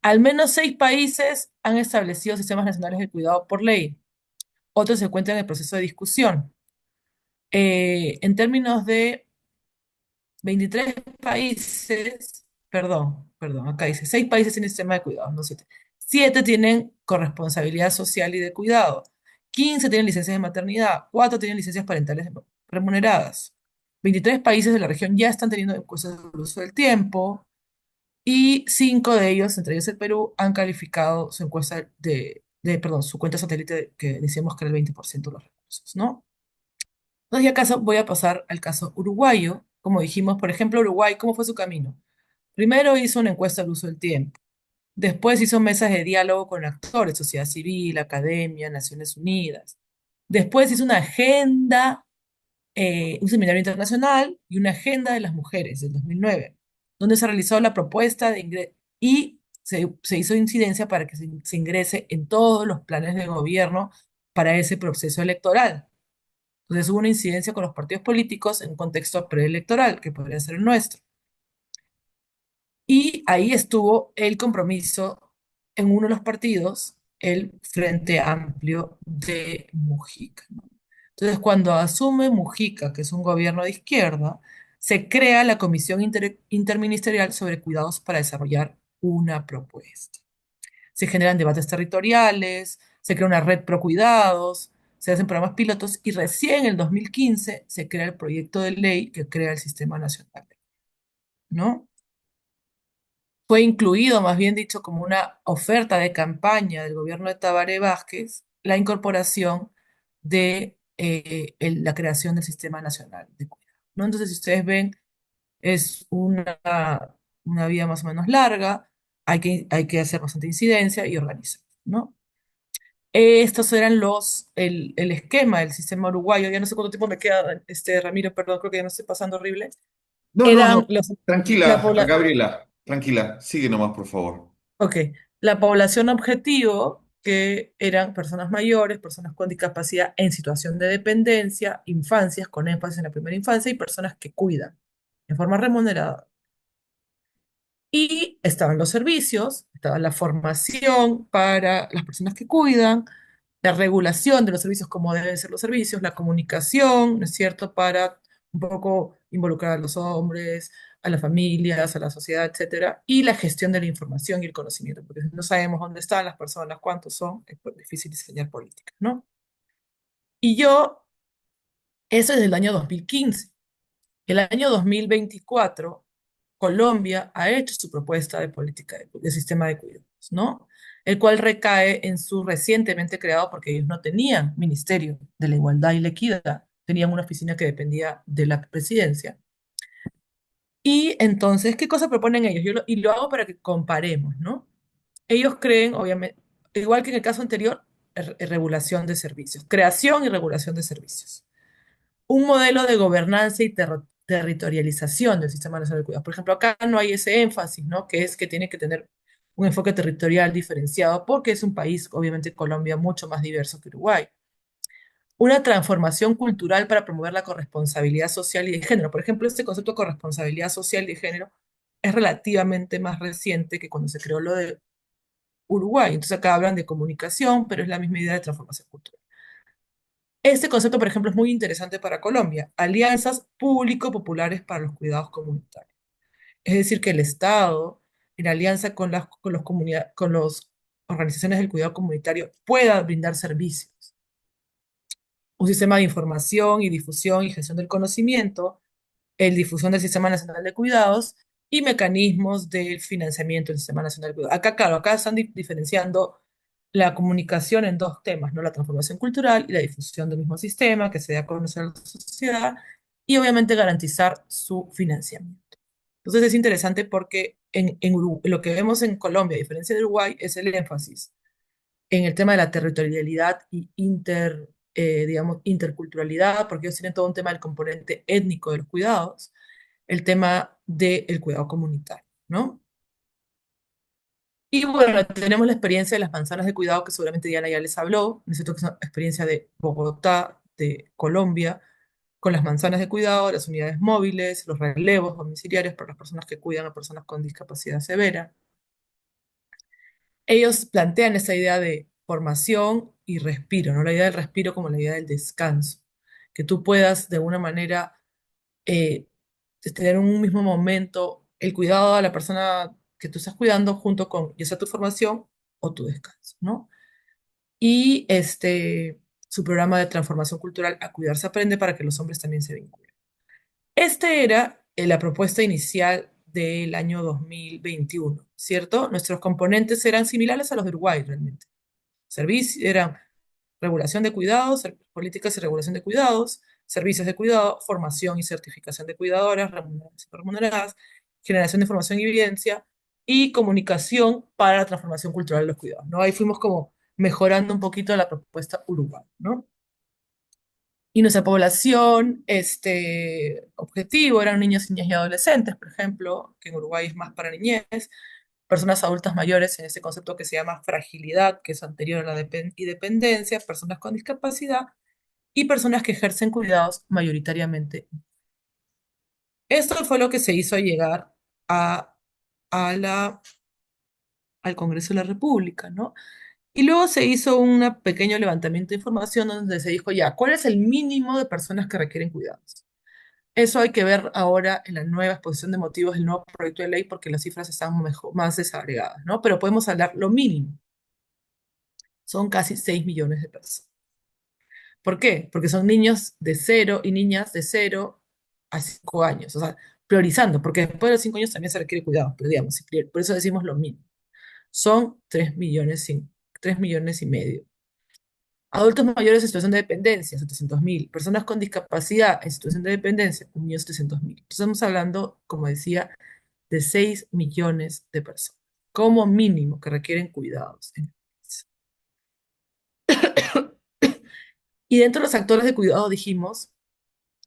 Al menos 6 países han establecido sistemas nacionales de cuidado por ley. Otros se encuentran en el proceso de discusión. En términos de 23 países, perdón, acá dice, 6 países tienen sistema de cuidado, no 7. 7 tienen corresponsabilidad social y de cuidado. 15 tienen licencias de maternidad. 4 tienen licencias parentales remuneradas. 23 países de la región ya están teniendo encuestas de uso del tiempo y 5 de ellos, entre ellos el Perú, han calificado su encuesta perdón, su cuenta satélite que decíamos que era el 20% de los recursos, ¿no? Entonces, ya acaso voy a pasar al caso uruguayo. Como dijimos, por ejemplo, Uruguay, ¿cómo fue su camino? Primero hizo una encuesta del uso del tiempo. Después hizo mesas de diálogo con actores, sociedad civil, academia, Naciones Unidas. Después hizo una agenda, un seminario internacional y una agenda de las mujeres del 2009, donde se realizó la propuesta de ingreso y se hizo incidencia para que se ingrese en todos los planes de gobierno para ese proceso electoral. Entonces hubo una incidencia con los partidos políticos en un contexto preelectoral, que podría ser el nuestro. Y ahí estuvo el compromiso en uno de los partidos, el Frente Amplio de Mujica, ¿no? Entonces, cuando asume Mujica, que es un gobierno de izquierda, se crea la Comisión Interministerial sobre Cuidados para desarrollar una propuesta. Se generan debates territoriales, se crea una red pro cuidados, se hacen programas pilotos y recién en el 2015 se crea el proyecto de ley que crea el Sistema Nacional, ¿no? Fue incluido, más bien dicho, como una oferta de campaña del gobierno de Tabaré Vázquez, la incorporación de la creación del Sistema Nacional de Cuidados, ¿no? Entonces, si ustedes ven, es una vía más o menos larga, hay que hacer bastante incidencia y organizar, ¿no? Estos eran el esquema del sistema uruguayo. Ya no sé cuánto tiempo me queda, Ramiro, perdón, creo que ya me estoy pasando horrible. No, no, no. Eran la Tranquila, población. Gabriela. Tranquila. Sigue nomás, por favor. Ok, la población objetivo, que eran personas mayores, personas con discapacidad en situación de dependencia, infancias con énfasis en la primera infancia y personas que cuidan en forma remunerada. Y estaban los servicios, estaba la formación para las personas que cuidan, la regulación de los servicios, cómo deben ser los servicios, la comunicación, ¿no es cierto?, para un poco involucrar a los hombres, a las familias, a la sociedad, etcétera, y la gestión de la información y el conocimiento, porque si no sabemos dónde están las personas, cuántos son, es pues difícil diseñar políticas, ¿no? Y eso es del año 2015. El año 2024, Colombia ha hecho su propuesta de política de sistema de cuidados, ¿no? El cual recae en su recientemente creado, porque ellos no tenían Ministerio de la Igualdad y la Equidad, tenían una oficina que dependía de la presidencia. Y entonces, ¿qué cosa proponen ellos? Y lo hago para que comparemos, ¿no? Ellos creen, obviamente, igual que en el caso anterior, regulación de servicios, creación y regulación de servicios, un modelo de gobernanza y territorialización del Sistema Nacional de Cuidados. Por ejemplo, acá no hay ese énfasis, ¿no? Que es que tiene que tener un enfoque territorial diferenciado porque es un país, obviamente Colombia, mucho más diverso que Uruguay. Una transformación cultural para promover la corresponsabilidad social y de género. Por ejemplo, este concepto de corresponsabilidad social y de género es relativamente más reciente que cuando se creó lo de Uruguay. Entonces acá hablan de comunicación, pero es la misma idea de transformación cultural. Este concepto, por ejemplo, es muy interesante para Colombia. Alianzas público-populares para los cuidados comunitarios. Es decir, que el Estado, en alianza con las organizaciones del cuidado comunitario, pueda brindar servicios. Un sistema de información y difusión y gestión del conocimiento, el difusión del Sistema Nacional de Cuidados y mecanismos del financiamiento del Sistema Nacional de Cuidados. Acá, claro, acá están diferenciando la comunicación en dos temas, ¿no? La transformación cultural y la difusión del mismo sistema, que se dé a conocer a la sociedad, y obviamente garantizar su financiamiento. Entonces es interesante porque lo que vemos en Colombia, a diferencia de Uruguay, es el énfasis en el tema de la territorialidad y digamos, interculturalidad, porque ellos tienen todo un tema del componente étnico de los cuidados, el tema del cuidado comunitario, ¿no? Y bueno, tenemos la experiencia de las manzanas de cuidado que seguramente Diana ya les habló, necesito que es una experiencia de Bogotá, de Colombia, con las manzanas de cuidado, las unidades móviles, los relevos domiciliarios para las personas que cuidan a personas con discapacidad severa. Ellos plantean esa idea de formación y respiro, ¿no? La idea del respiro como la idea del descanso, que tú puedas de alguna manera eh, tener en un mismo momento el cuidado a la persona que tú estás cuidando junto con ya sea tu formación o tu descanso, ¿no? Y su programa de transformación cultural A Cuidar se Aprende para que los hombres también se vinculen. Este era la propuesta inicial del año 2021, ¿cierto? Nuestros componentes eran similares a los de Uruguay realmente. Eran regulación de cuidados, políticas y regulación de cuidados, servicios de cuidado, formación y certificación de cuidadoras, remuneradas y remuneradas, generación de información y evidencia, y comunicación para la transformación cultural de los cuidados, ¿no? Ahí fuimos como mejorando un poquito la propuesta Uruguay, ¿no? Y nuestra población, objetivo eran niños, niñas y adolescentes, por ejemplo, que en Uruguay es más para niñez, personas adultas mayores en ese concepto que se llama fragilidad, que es anterior a la dependencia, personas con discapacidad y personas que ejercen cuidados mayoritariamente. Esto fue lo que se hizo llegar a, a la, al Congreso de la República, ¿no? Y luego se hizo un pequeño levantamiento de información donde se dijo ya, ¿cuál es el mínimo de personas que requieren cuidados? Eso hay que ver ahora en la nueva exposición de motivos del nuevo proyecto de ley porque las cifras están más desagregadas, ¿no? Pero podemos hablar lo mínimo. Son casi 6 millones de personas. ¿Por qué? Porque son niños de cero y niñas de 0 a 5 años. O sea, priorizando, porque después de los 5 años también se requiere cuidado, pero digamos, por eso decimos lo mínimo. Son 3 millones y medio. Adultos mayores en situación de dependencia, 700.000. Personas con discapacidad en situación de dependencia, 1.700.000. Estamos hablando, como decía, de 6 millones de personas, como mínimo, que requieren cuidados en el país. Y dentro de los actores de cuidado dijimos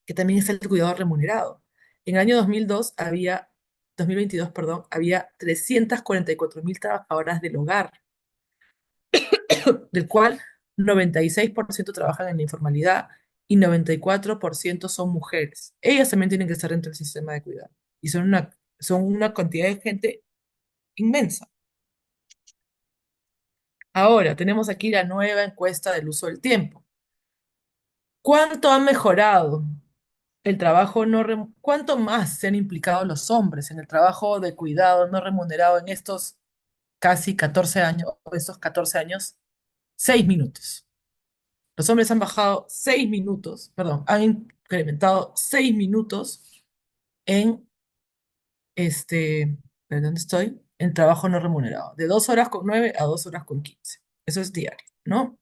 que también está el cuidado remunerado. En el año 2022, perdón, había 344.000 trabajadoras del hogar, del cual 96% trabajan en la informalidad y 94% son mujeres. Ellas también tienen que estar dentro del sistema de cuidado. Y son una cantidad de gente inmensa. Ahora, tenemos aquí la nueva encuesta del uso del tiempo. ¿Cuánto ha mejorado el trabajo no cuánto más se han implicado los hombres en el trabajo de cuidado no remunerado en estos casi 14 años, o estos 14 años? 6 minutos. Los hombres han bajado 6 minutos, perdón, han incrementado 6 minutos en ¿pero dónde estoy? En trabajo no remunerado, de 2 horas con 9 a 2 horas con 15. Eso es diario, ¿no?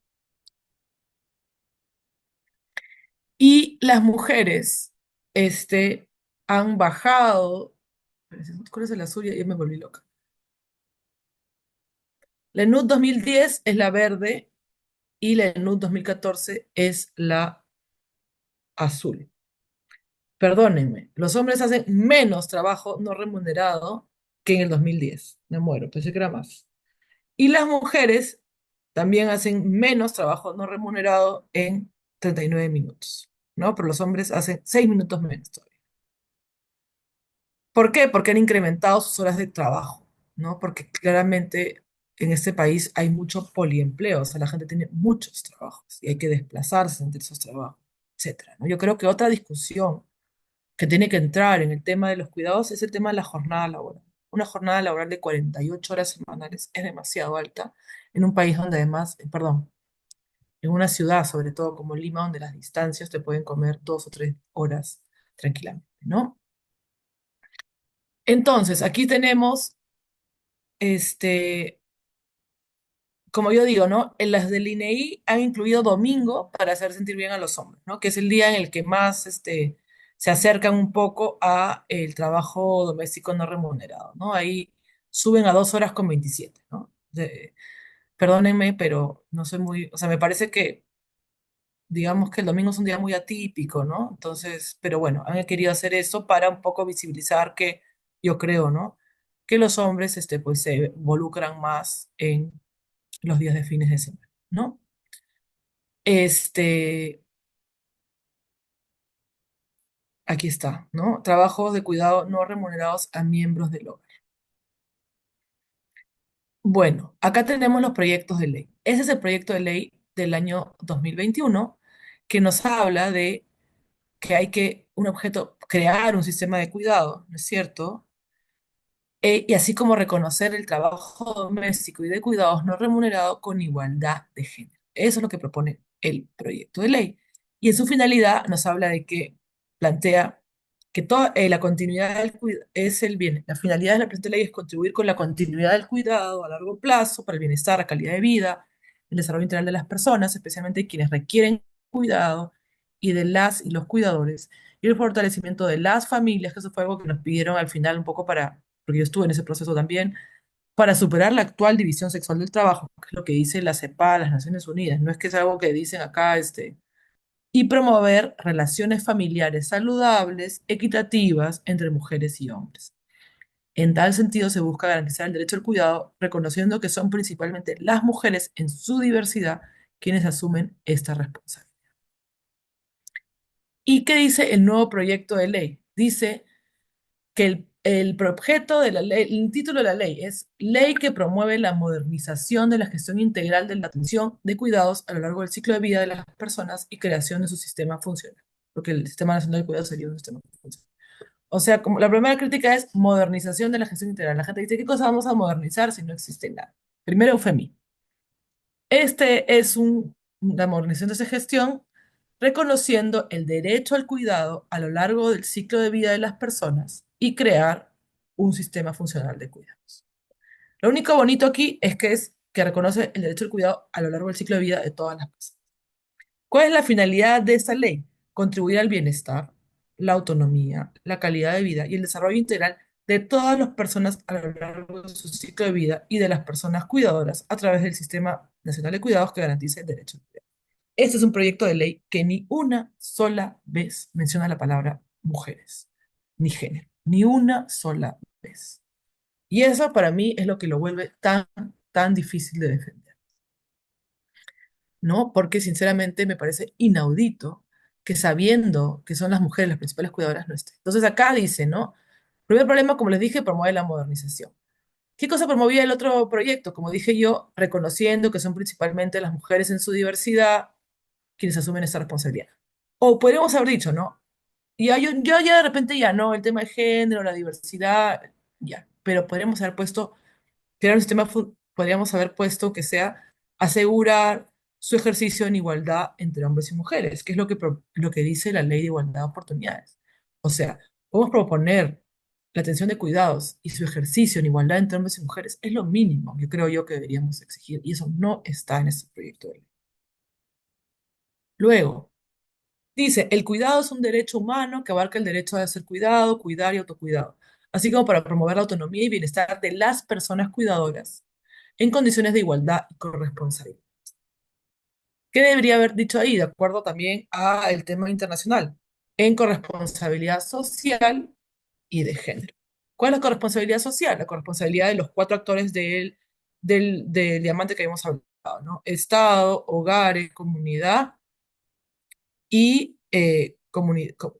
Y las mujeres, han bajado. ¿Cuál es el azul? Ya me volví loca. La ENUD 2010 es la verde y la ENUD 2014 es la azul. Perdónenme, los hombres hacen menos trabajo no remunerado que en el 2010. Me muero, pensé que era más. Y las mujeres también hacen menos trabajo no remunerado en 39 minutos, ¿no? Pero los hombres hacen 6 minutos menos todavía. ¿Por qué? Porque han incrementado sus horas de trabajo, ¿no? Porque claramente en este país hay mucho poliempleo, o sea, la gente tiene muchos trabajos y hay que desplazarse entre esos trabajos, etcétera, ¿no? Yo creo que otra discusión que tiene que entrar en el tema de los cuidados es el tema de la jornada laboral. Una jornada laboral de 48 horas semanales es demasiado alta en un país donde además, perdón, en una ciudad, sobre todo como Lima, donde las distancias te pueden comer 2 o 3 horas tranquilamente, ¿no? Entonces, aquí tenemos, este, como yo digo, ¿no? En las del INEI han incluido domingo para hacer sentir bien a los hombres, ¿no? Que es el día en el que más, se acercan un poco a el trabajo doméstico no remunerado, ¿no? Ahí suben a 2 horas con 27, ¿no? Perdónenme, pero no soy muy, o sea, me parece que, digamos que el domingo es un día muy atípico, ¿no? Entonces, pero bueno, han querido hacer eso para un poco visibilizar que yo creo, ¿no? Que los hombres, pues se involucran más en los días de fines de semana, ¿no? Este, aquí está, ¿no? Trabajos de cuidado no remunerados a miembros del hogar. Bueno, acá tenemos los proyectos de ley. Ese es el proyecto de ley del año 2021 que nos habla de que hay que, un objeto, crear un sistema de cuidado, ¿no es cierto? Y así como reconocer el trabajo doméstico y de cuidados no remunerado con igualdad de género. Eso es lo que propone el proyecto de ley. Y en su finalidad nos habla de que plantea que toda la continuidad del cuidado es el bien. La finalidad de la presente ley es contribuir con la continuidad del cuidado a largo plazo para el bienestar, la calidad de vida, el desarrollo integral de las personas, especialmente quienes requieren cuidado, y de las y los cuidadores, y el fortalecimiento de las familias, que eso fue algo que nos pidieron al final un poco para, porque yo estuve en ese proceso también, para superar la actual división sexual del trabajo, que es lo que dice la CEPAL, las Naciones Unidas, no es que es algo que dicen acá, y promover relaciones familiares saludables, equitativas entre mujeres y hombres. En tal sentido, se busca garantizar el derecho al cuidado, reconociendo que son principalmente las mujeres en su diversidad quienes asumen esta responsabilidad. ¿Y qué dice el nuevo proyecto de ley? Dice que el objeto de la ley, el título de la ley es Ley que promueve la modernización de la gestión integral de la atención de cuidados a lo largo del ciclo de vida de las personas y creación de su sistema funcional. porque el Sistema Nacional de Cuidado sería un sistema que funciona. O sea, como la primera crítica es modernización de la gestión integral. La gente dice, ¿qué cosa vamos a modernizar si no existe nada? Primero, eufemismo. Este es una modernización de esa gestión reconociendo el derecho al cuidado a lo largo del ciclo de vida de las personas y crear un sistema funcional de cuidados. Lo único bonito aquí es que reconoce el derecho al cuidado a lo largo del ciclo de vida de todas las personas. ¿Cuál es la finalidad de esta ley? Contribuir al bienestar, la autonomía, la calidad de vida y el desarrollo integral de todas las personas a lo largo de su ciclo de vida y de las personas cuidadoras a través del Sistema Nacional de Cuidados que garantiza el derecho al cuidado. Este es un proyecto de ley que ni una sola vez menciona la palabra mujeres, ni género, ni una sola vez. Y eso para mí es lo que lo vuelve tan difícil de defender. ¿No? Porque sinceramente me parece inaudito que sabiendo que son las mujeres las principales cuidadoras no estén. Entonces acá dice, ¿no? Primer problema, como les dije, promueve la modernización. ¿Qué cosa promovía el otro proyecto? Como dije yo, reconociendo que son principalmente las mujeres en su diversidad quienes asumen esta responsabilidad. O podríamos haber dicho, ¿no? Y yo ya de repente ya no, el tema de género, la diversidad, ya, pero podríamos haber puesto crear un sistema, podríamos haber puesto que sea asegurar su ejercicio en igualdad entre hombres y mujeres, que es lo que dice la ley de igualdad de oportunidades. O sea, podemos proponer la atención de cuidados y su ejercicio en igualdad entre hombres y mujeres es lo mínimo que creo yo que deberíamos exigir, y eso no está en este proyecto de ley. Luego, dice, el cuidado es un derecho humano que abarca el derecho a ser cuidado, cuidar y autocuidado, así como para promover la autonomía y bienestar de las personas cuidadoras en condiciones de igualdad y corresponsabilidad. ¿Qué debería haber dicho ahí? De acuerdo también al tema internacional, en corresponsabilidad social y de género. ¿Cuál es la corresponsabilidad social? La corresponsabilidad de los cuatro actores del diamante que habíamos hablado, ¿no? Estado, hogares, comunidad y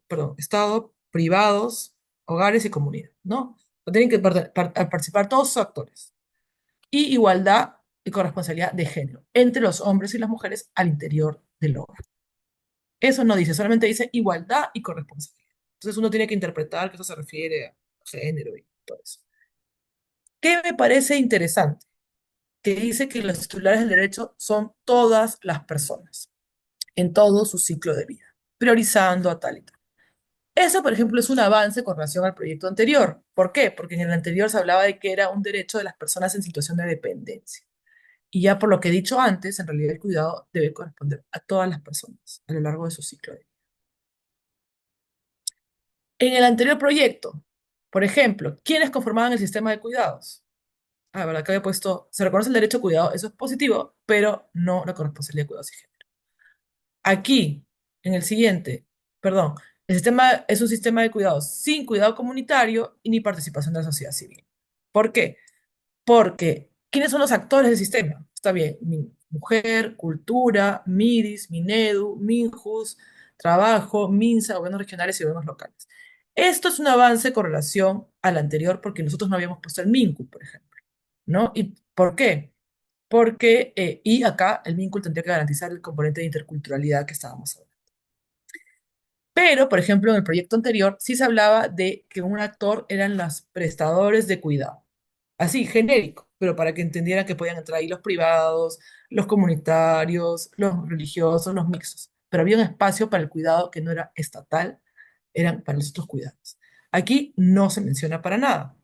perdón, Estado, privados, hogares y comunidad, ¿no? Tienen que participar todos esos actores. Y igualdad y corresponsabilidad de género entre los hombres y las mujeres al interior del hogar. Eso no dice, solamente dice igualdad y corresponsabilidad. Entonces uno tiene que interpretar que eso se refiere a género y todo eso. ¿Qué me parece interesante? Que dice que los titulares del derecho son todas las personas, en todo su ciclo de vida, priorizando a tal y tal. Eso, por ejemplo, es un avance con relación al proyecto anterior. ¿Por qué? Porque en el anterior se hablaba de que era un derecho de las personas en situación de dependencia. Y ya por lo que he dicho antes, en realidad el cuidado debe corresponder a todas las personas a lo largo de su ciclo de vida. En el anterior proyecto, por ejemplo, ¿quiénes conformaban el sistema de cuidados? Ah, verdad que había puesto, se reconoce el derecho a cuidado, eso es positivo, pero no la corresponsabilidad de cuidados y género. Aquí, en el siguiente, perdón, el sistema es un sistema de cuidados sin cuidado comunitario y ni participación de la sociedad civil. ¿Por qué? Porque, ¿quiénes son los actores del sistema? Está bien, mujer, cultura, MIDIS, Minedu, Minjus, trabajo, MINSA, gobiernos regionales y gobiernos locales. Esto es un avance con relación al anterior porque nosotros no habíamos puesto el MINCU, por ejemplo, ¿no? ¿Y por qué? Porque, y acá el MINCU tendría que garantizar el componente de interculturalidad que estábamos hablando. Pero, por ejemplo, en el proyecto anterior sí se hablaba de que un actor eran los prestadores de cuidado. Así, genérico, pero para que entendieran que podían entrar ahí los privados, los comunitarios, los religiosos, los mixtos. Pero había un espacio para el cuidado que no era estatal, eran para los otros cuidados. Aquí no se menciona para nada.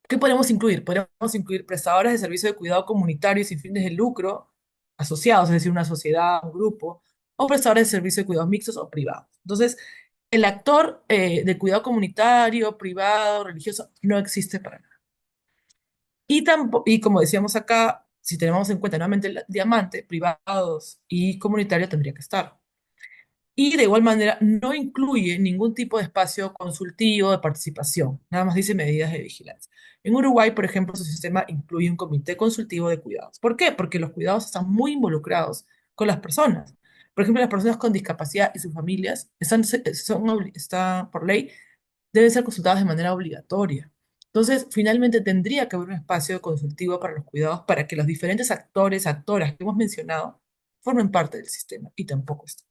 ¿Qué podemos incluir? Podemos incluir prestadores de servicio de cuidado comunitario sin fines de lucro, asociados, es decir, una sociedad, un grupo, o prestadores de servicio de cuidados mixtos o privados. Entonces, el actor de cuidado comunitario, privado, religioso, no existe para nada. Y como decíamos acá, si tenemos en cuenta nuevamente el diamante, privados y comunitario tendría que estar. Y de igual manera no incluye ningún tipo de espacio consultivo de participación, nada más dice medidas de vigilancia. En Uruguay, por ejemplo, su sistema incluye un comité consultivo de cuidados. ¿Por qué? Porque los cuidados están muy involucrados con las personas. Por ejemplo, las personas con discapacidad y sus familias están por ley, deben ser consultadas de manera obligatoria. Entonces, finalmente tendría que haber un espacio consultivo para los cuidados para que los diferentes actores, actoras que hemos mencionado, formen parte del sistema y tampoco está.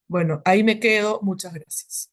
Bueno, ahí me quedo. Muchas gracias.